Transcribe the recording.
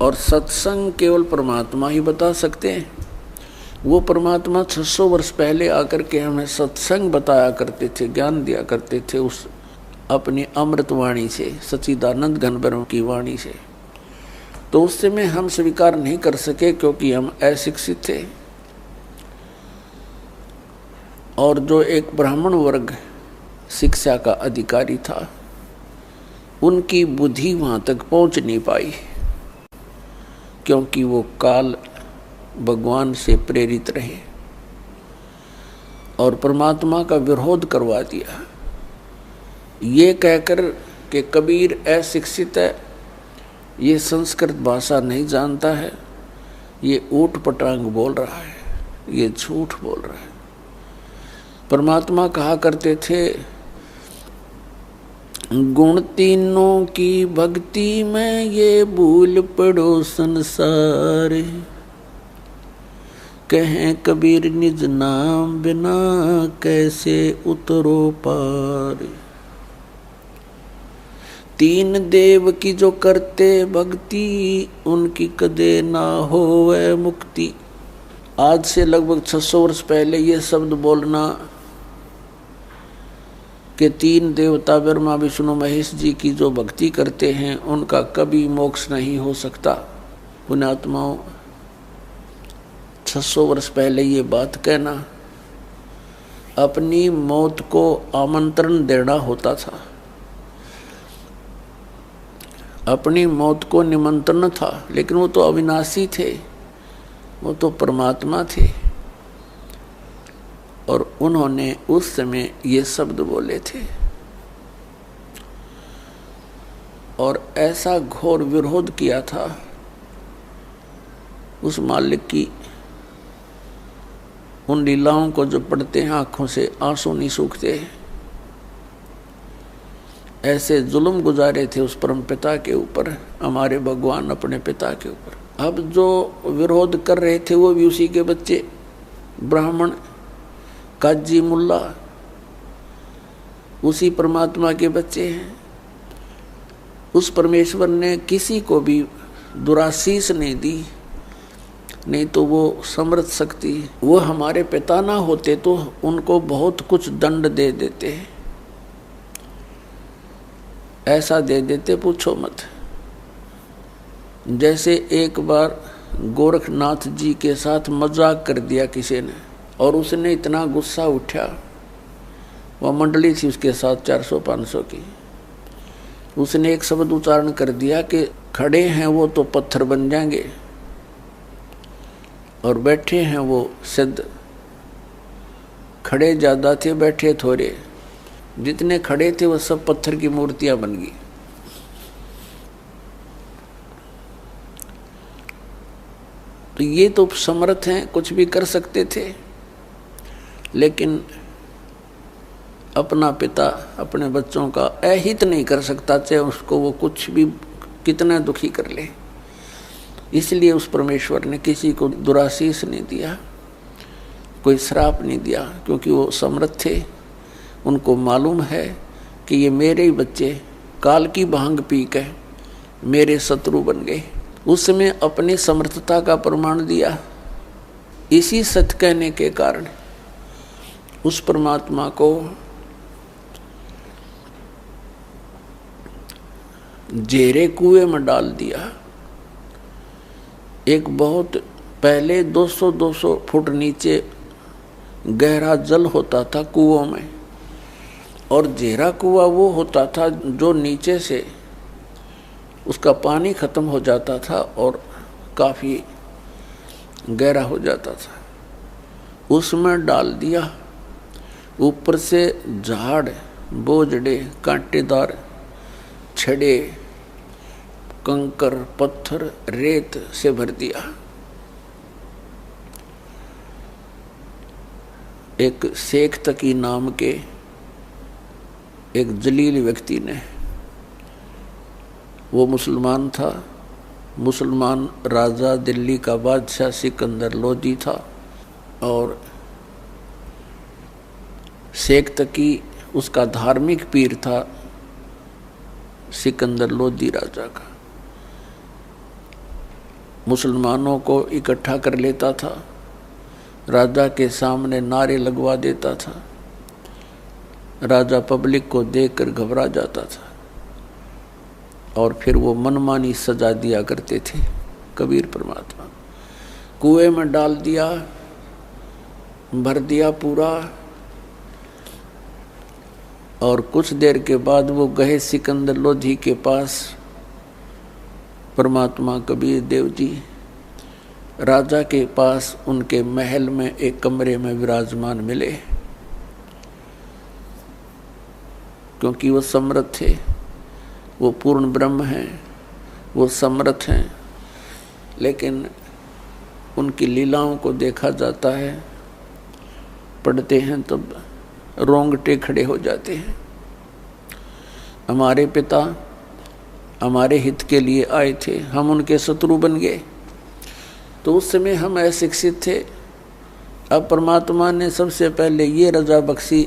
और सत्संग केवल परमात्मा ही बता सकते हैं। वो परमात्मा 600 वर्ष पहले आकर के हमें सत्संग बताया करते थे, ज्ञान दिया करते थे उस अपनी अमृत वाणी से, सच्चिदानंद घन ब्रह्म की वाणी से। तो उस समय हम स्वीकार नहीं कर सके क्योंकि हम अशिक्षित थे। और जो एक ब्राह्मण वर्ग शिक्षा का अधिकारी था, उनकी बुद्धि वहां तक पहुंच नहीं पाई क्योंकि वो काल भगवान से प्रेरित रहे और परमात्मा का विरोध करवा दिया, ये कहकर कि कबीर अशिक्षित है, ये संस्कृत भाषा नहीं जानता है, ये ऊट पटांग बोल रहा है, ये झूठ बोल रहा है। परमात्मा कहा करते थे, गुण तीनों की भक्ति में ये भूल पड़ो संसार, कहें कबीर निज नाम बिना कैसे उतरो पार। तीन देव की जो करते भक्ति, उनकी कदे ना होवे मुक्ति। आज से लगभग 600 वर्ष पहले ये शब्द बोलना कि तीन देवता ब्रह्मा विष्णु महेश जी की जो भक्ति करते हैं उनका कभी मोक्ष नहीं हो सकता। पुण्यात्माओं, 600 वर्ष पहले ये बात कहना अपनी मौत को आमंत्रण देना होता था, अपनी मौत को निमंत्रण था। लेकिन वो तो अविनाशी थे, वो तो परमात्मा थे और उन्होंने उस समय ये शब्द बोले थे और ऐसा घोर विरोध किया था उस मालिक की। उन लीलाओं को जो पढ़ते हैं आंखों से आंसू नहीं सूखते, ऐसे जुल्म गुजारे थे उस परम पिता के ऊपर, हमारे भगवान अपने पिता के ऊपर। अब जो विरोध कर रहे थे वो भी उसी के बच्चे, ब्राह्मण काजी मुल्ला, उसी परमात्मा के बच्चे हैं। उस परमेश्वर ने किसी को भी दुराशीष नहीं दी, नहीं तो वो समर्थ शक्ति, वो हमारे पिता ना होते तो उनको बहुत कुछ दंड दे देते, ऐसा दे देते पूछो मत। जैसे एक बार गोरखनाथ जी के साथ मजाक कर दिया किसी ने और उसने इतना गुस्सा उठा, वह मंडली थी उसके साथ 400-500 की, उसने एक शब्द उच्चारण कर दिया कि खड़े हैं वो तो पत्थर बन जाएंगे और बैठे हैं वो सिद्ध। खड़े ज्यादा थे, बैठे थोड़े, जितने खड़े थे वो सब पत्थर की मूर्तियां बन गई। तो ये तो समर्थ हैं, कुछ भी कर सकते थे, लेकिन अपना पिता अपने बच्चों का अहित नहीं कर सकता, चाहे उसको वो कुछ भी कितना दुखी कर ले। इसलिए उस परमेश्वर ने किसी को दुराशीष नहीं दिया, कोई श्राप नहीं दिया, क्योंकि वो समर्थ थे। उनको मालूम है कि ये मेरे ही बच्चे काल की भांग पी के मेरे शत्रु बन गए। उस समय अपनी समर्थता का प्रमाण दिया। इसी सत्य कहने के कारण उस परमात्मा को जेरे कुएं में डाल दिया। एक बहुत पहले 200-200 फुट नीचे गहरा जल होता था कुओं में, और जेरा कुआं वो होता था जो नीचे से उसका पानी खत्म हो जाता था और काफी गहरा हो जाता था। उसमें डाल दिया। ऊपर से झाड़, बोझड़े, कांटेदार छड़े, कंकर, पत्थर, रेत से भर दिया। एक शेख तकी नाम के एक जलील व्यक्ति ने, वो मुसलमान था, मुसलमान राजा दिल्ली का बादशाह सिकंदर लोदी था, और शेख तकी उसका धार्मिक पीर था सिकंदर लोदी राजा का। मुसलमानों को इकट्ठा कर लेता था, राजा के सामने नारे लगवा देता था। राजा पब्लिक को देखकर घबरा जाता था और फिर वो मनमानी सजा दिया करते थे। कबीर परमात्मा कुएं में डाल दिया, भर दिया पूरा, और कुछ देर के बाद वो गए सिकंदर लोधी के पास। परमात्मा कबीर देव जी राजा के पास उनके महल में एक कमरे में विराजमान मिले, क्योंकि वो समर्थ थे, वो पूर्ण ब्रह्म हैं, वो समर्थ हैं। लेकिन उनकी लीलाओं को देखा जाता है, पढ़ते हैं तब रोंगटे खड़े हो जाते हैं। हमारे पिता हमारे हित के लिए आए थे, हम उनके शत्रु बन गए। तो उस समय हम अशिक्षित थे। अब परमात्मा ने सबसे पहले ये रजा बख्शी